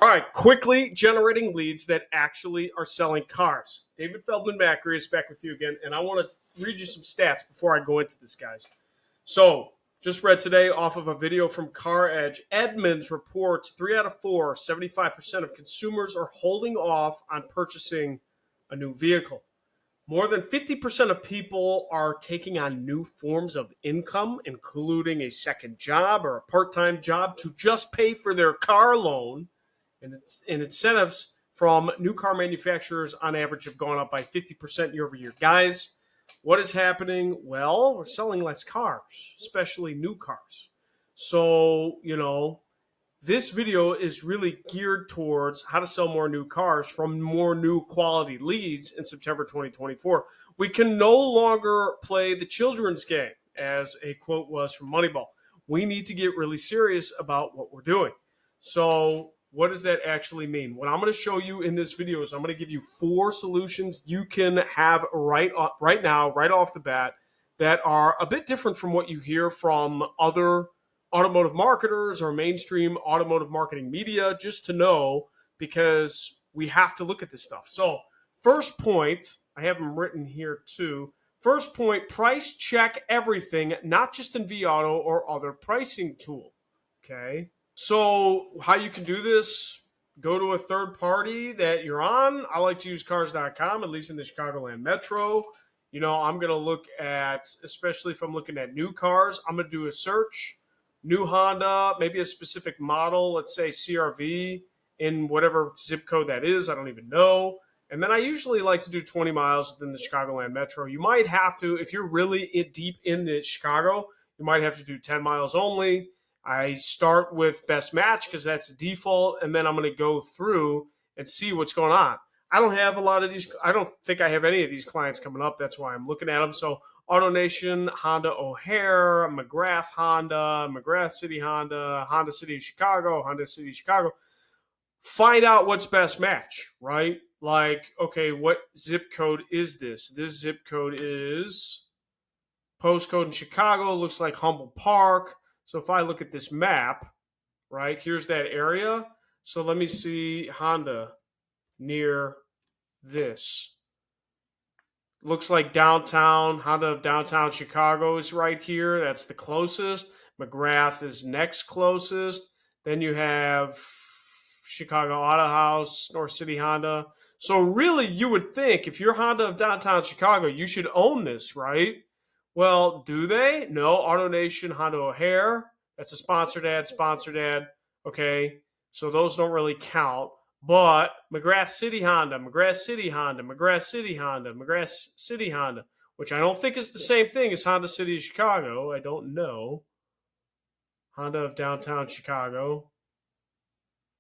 All right, quickly generating leads that actually are selling cars. David Feldman-Makrias back with you again, and I want to read you some stats before I go into this, guys. So, just read today off of a video from Car Edge. Edmunds reports 3 out of 4, 75% of consumers are holding off on purchasing a new vehicle. More than 50% of people are taking on new forms of income, including a second job or a part time job, to just pay for their car loan. And incentives from new car manufacturers on average have gone up by 50% year over year. Guys, what is happening? Well, we're selling less cars, especially new cars. So, this video is really geared towards how to sell more new cars from more new quality leads in September 2024. We can no longer play the children's game, as a quote was from Moneyball. We need to get really serious about what we're doing. So, what does that actually mean? What I'm going to show you in this video is I'm going to give you 4 solutions you can have right now, right off the bat, that are a bit different from what you hear from other automotive marketers or mainstream automotive marketing media, just to know, because we have to look at this stuff. So, first point, I have them written here too. First point, price check everything, not just in vAuto or other pricing tool. Okay. So, how you can do this, go to a third party that you're on. I like to use cars.com, at least in the Chicagoland Metro. I'm going to look at, especially if I'm looking at new cars, I'm going to do a search. New Honda, maybe a specific model, let's say CRV, in whatever zip code that is. I don't even know. And then I usually like to do 20 miles within the Chicagoland Metro. You might have to, if you're really deep in the Chicago, you might have to do 10 miles only. I start with best match because that's the default, and then I'm going to go through and see what's going on. I don't have a lot of these. I don't think I have any of these clients coming up. That's why I'm looking at them. So AutoNation, Honda O'Hare, McGrath Honda, McGrath City Honda, Honda City of Chicago, Honda City of Chicago. Find out what's best match, right? Like, okay, what zip code is this? This zip code is postcode in Chicago. Looks like Humboldt Park. So if I look at this map, right, here's that area. So let me see Honda near this. Looks like downtown, Honda of downtown Chicago is right here. That's the closest. McGrath is next closest. Then you have Chicago Auto House, North City Honda. So really, you would think if you're Honda of downtown Chicago, you should own this, right? Well, do they? No. AutoNation, Honda O'Hare. That's a sponsored ad. Okay. So those don't really count. But McGrath City Honda, McGrath City Honda, McGrath City Honda, McGrath City Honda, which I don't think is the same thing as Honda City of Chicago. I don't know. Honda of downtown Chicago.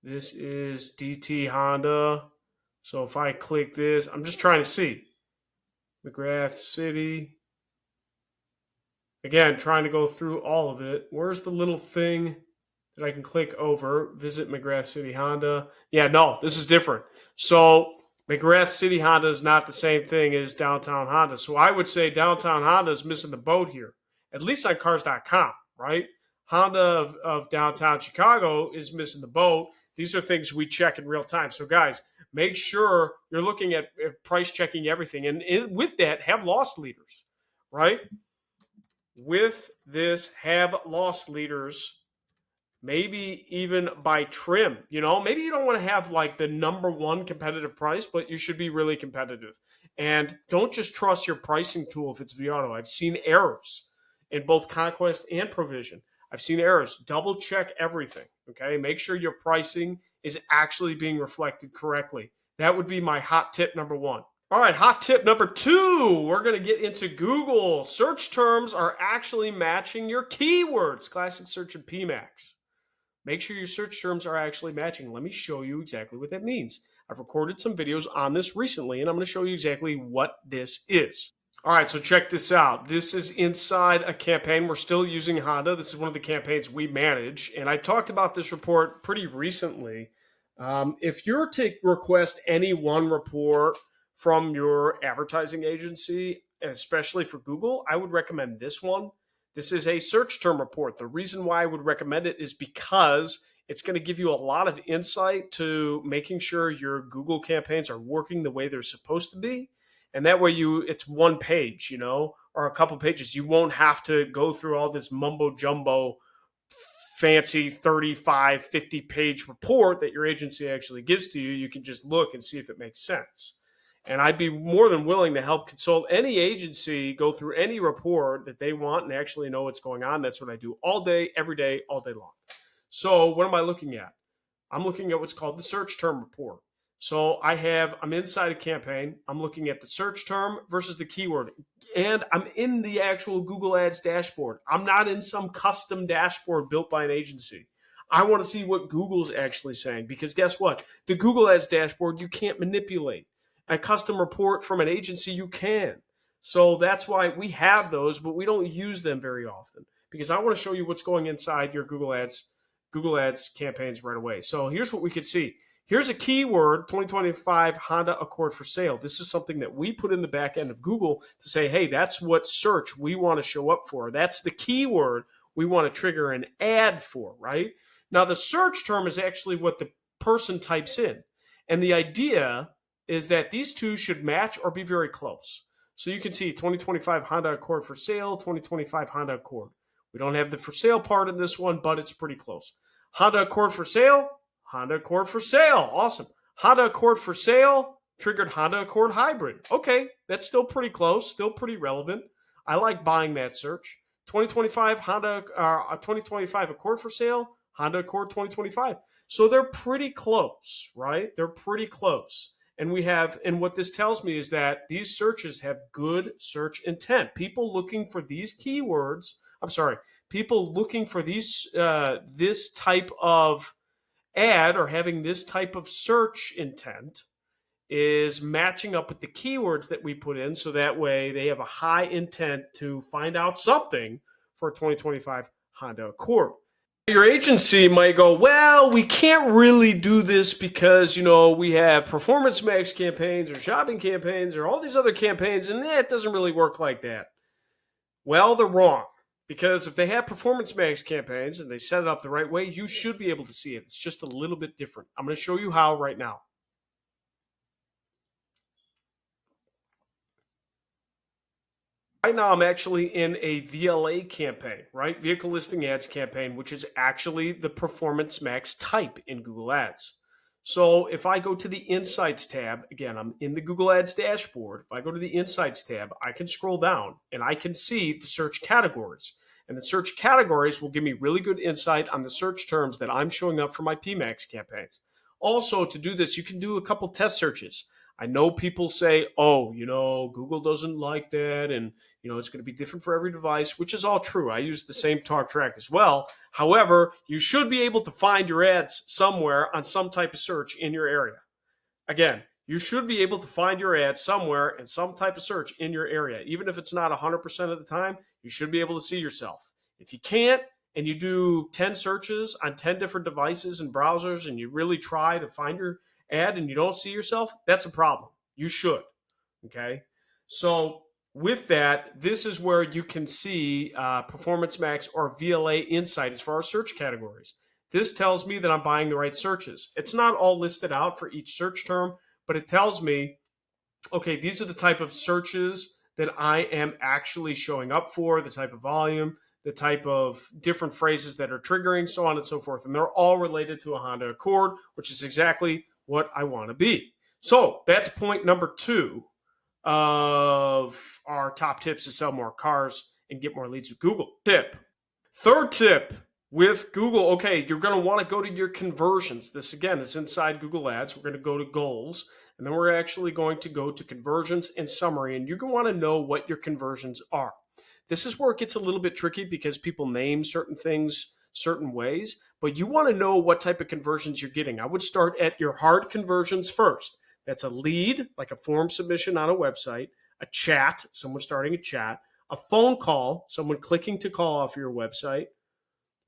This is DT Honda. So if I click this, I'm just trying to see. McGrath City. Again, trying to go through all of it. Where's the little thing that I can click over? Visit McGrath City Honda. Yeah, no, this is different. So McGrath City Honda is not the same thing as downtown Honda. So I would say downtown Honda is missing the boat here, at least on cars.com, right? Honda of downtown Chicago is missing the boat. These are things we check in real time. So guys, make sure you're looking at price checking everything. And with that, have loss leaders, right? With this, have loss leaders, maybe even by trim. Maybe you don't want to have like the number one competitive price, but you should be really competitive. And don't just trust your pricing tool if it's vAuto. I've seen errors in both Conquest and Provision. I've seen errors. Double check everything, okay? Make sure your pricing is actually being reflected correctly. That would be my hot tip number 1. All right, hot tip number 2, we're going to get into Google. Search terms are actually matching your keywords. Classic Search and PMAX. Make sure your search terms are actually matching. Let me show you exactly what that means. I've recorded some videos on this recently, and I'm going to show you exactly what this is. All right, so check this out. This is inside a campaign. We're still using Honda. This is one of the campaigns we manage, and I talked about this report pretty recently. If you're to request any one report from your advertising agency, especially for Google, I would recommend this one. This is a search term report. The reason why I would recommend it is because It's going to give you a lot of insight to making sure your Google campaigns are working the way they're supposed to be. And that way it's one page, or a couple pages. You won't have to go through all this mumbo jumbo fancy 35, 50 page report that your agency actually gives to you. You can just look and see if it makes sense. And I'd be more than willing to help consult any agency go through any report that they want and actually know what's going on. That's what I do all day, every day, all day long. So what am I looking at? I'm looking at what's called the search term report. So I'm inside a campaign. I'm looking at the search term versus the keyword. And I'm in the actual Google Ads dashboard. I'm not in some custom dashboard built by an agency. I want to see what Google's actually saying, because guess what? The Google Ads dashboard, you can't manipulate. A custom report from an agency, you can. So that's why we have those, but we don't use them very often, because I want to show you what's going inside your Google Ads campaigns right away. So here's what we could see. Here's a keyword, 2025 Honda Accord for sale. This is something that we put in the back end of Google to say, hey, that's what search we want to show up for. That's the keyword we want to trigger an ad for, right? Now, the search term is actually what the person types in. And the idea is that these two should match or be very close. So you can see 2025 Honda Accord for sale, 2025 Honda Accord. We don't have the for sale part in this one, but it's pretty close. Honda Accord for sale, Honda Accord for sale. Awesome. Honda Accord for sale triggered Honda Accord hybrid. Okay, that's still pretty close, still pretty relevant. I like buying that search. 2025 Accord for sale, Honda Accord 2025. So they're pretty close, right? They're pretty close. And what this tells me is that these searches have good search intent. People looking for these keywords, people looking for this type of ad or having this type of search intent is matching up with the keywords that we put in, so that way they have a high intent to find out something for a 2025 Honda Accord. Your agency might go, well, we can't really do this because, we have Performance Max campaigns or shopping campaigns or all these other campaigns, and it doesn't really work like that. Well, they're wrong. Because if they have Performance Max campaigns and they set it up the right way, you should be able to see it. It's just a little bit different. I'm going to show you how right now. Right now, I'm actually in a VLA campaign, right? Vehicle Listing Ads campaign, which is actually the Performance Max type in Google Ads. So if I go to the Insights tab, again, I'm in the Google Ads dashboard. If I go to the Insights tab, I can scroll down and I can see the search categories. And the search categories will give me really good insight on the search terms that I'm showing up for my PMAX campaigns. Also, to do this, you can do a couple test searches. I know people say, oh, Google doesn't like that, and it's going to be different for every device, which is all true. I use the same talk track as well. However, you should be able to find your ads somewhere on some type of search in your area. Again, you should be able to find your ads somewhere in some type of search in your area. Even if it's not 100% of the time, you should be able to see yourself. If you can't, and you do 10 searches on 10 different devices and browsers, and you really try to find your ad and you don't see yourself, that's a problem. You should. Okay? So with that, this is where you can see Performance Max or VLA insight as far as search categories. This tells me that I'm buying the right searches. It's not all listed out for each search term, but it tells me, okay, these are the type of searches that I am actually showing up for, the type of volume, the type of different phrases that are triggering, so on and so forth. And they're all related to a Honda Accord, which is exactly what I want to be. So that's point number 2 of our top tips to sell more cars and get more leads with Google. Third tip with Google, okay, you're going to want to go to your conversions. This, again, is inside Google Ads. We're going to go to goals, and then we're actually going to go to conversions and summary, and you're going to want to know what your conversions are. This is where it gets a little bit tricky because people name certain things certain ways, but you want to know what type of conversions you're getting. I would start at your hard conversions first. That's a lead, like a form submission on a website, a chat, someone starting a chat, a phone call, someone clicking to call off your website,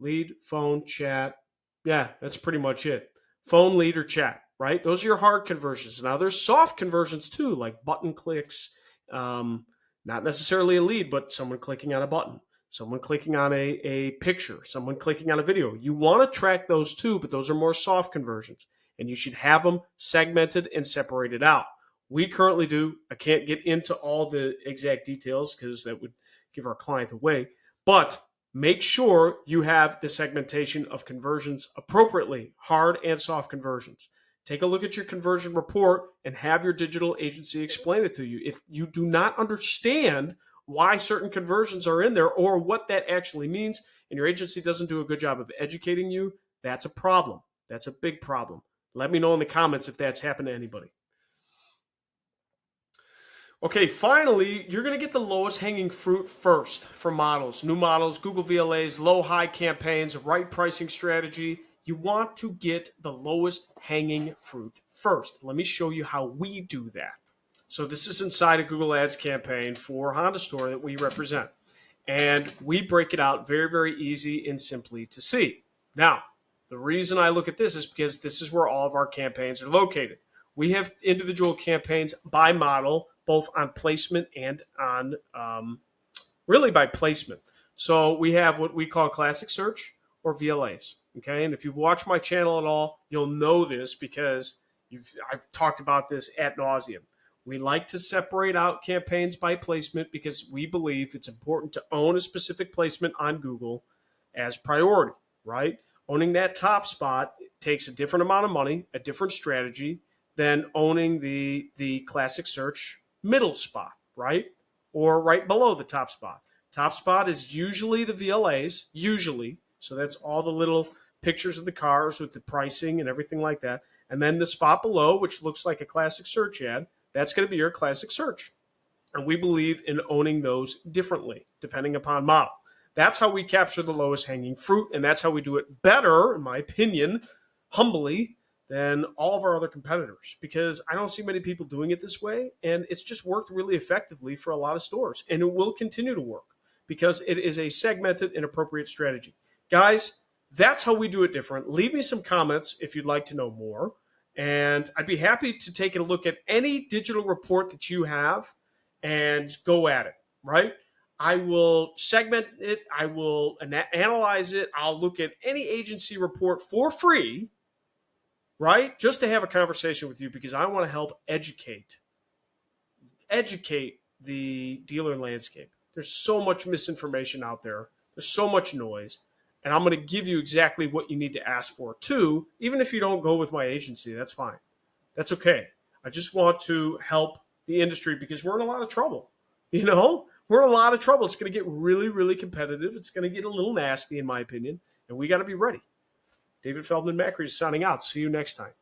lead, phone, chat. Yeah, that's pretty much it. Phone, lead, or chat, right? Those are your hard conversions. Now, there's soft conversions too, like button clicks, not necessarily a lead, but someone clicking on a button. someone clicking on a picture, someone clicking on a video. You want to track those too, but those are more soft conversions. And you should have them segmented and separated out. We currently do. I can't get into all the exact details because that would give our client away. But make sure you have the segmentation of conversions appropriately, hard and soft conversions. Take a look at your conversion report and have your digital agency explain it to you. If you do not understand why certain conversions are in there or what that actually means, and your agency doesn't do a good job of educating you, that's a problem. That's a big problem. Let me know in the comments if that's happened to anybody. Okay, finally, you're going to get the lowest hanging fruit first for models, new models, Google VLAs, low high campaigns, right pricing strategy. You want to get the lowest hanging fruit first. Let me show you how we do that. So this is inside a Google Ads campaign for Honda Store that we represent. And we break it out very, very easy and simply to see. Now, the reason I look at this is because this is where all of our campaigns are located. We have individual campaigns by model, both on placement and on really by placement. So we have what we call classic search or VLAs. Okay, and if you've watched my channel at all, you'll know this because I've talked about this ad nauseum. We like to separate out campaigns by placement because we believe it's important to own a specific placement on Google as priority, right? Owning that top spot takes a different amount of money, a different strategy than owning the classic search middle spot, right? Or right below the top spot. Top spot is usually the VLAs, usually. So that's all the little pictures of the cars with the pricing and everything like that. And then the spot below, which looks like a classic search ad, that's going to be your classic search. And we believe in owning those differently, depending upon model. That's how we capture the lowest hanging fruit, and that's how we do it better, in my opinion, humbly, than all of our other competitors. Because I don't see many people doing it this way, and it's just worked really effectively for a lot of stores. And it will continue to work because it is a segmented and appropriate strategy. Guys, that's how we do it different. Leave me some comments if you'd like to know more. And I'd be happy to take a look at any digital report that you have and go at it, right? I will segment it. I will analyze it. I'll look at any agency report for free, right? Just to have a conversation with you because I want to help educate the dealer landscape. There's so much misinformation out there. There's so much noise. And I'm going to give you exactly what you need to ask for, too. Even if you don't go with my agency, that's fine. That's okay. I just want to help the industry because we're in a lot of trouble. You know, we're in a lot of trouble. It's going to get really, really competitive. It's going to get a little nasty, in my opinion. And we got to be ready. David Feldman-Makrias signing out. See you next time.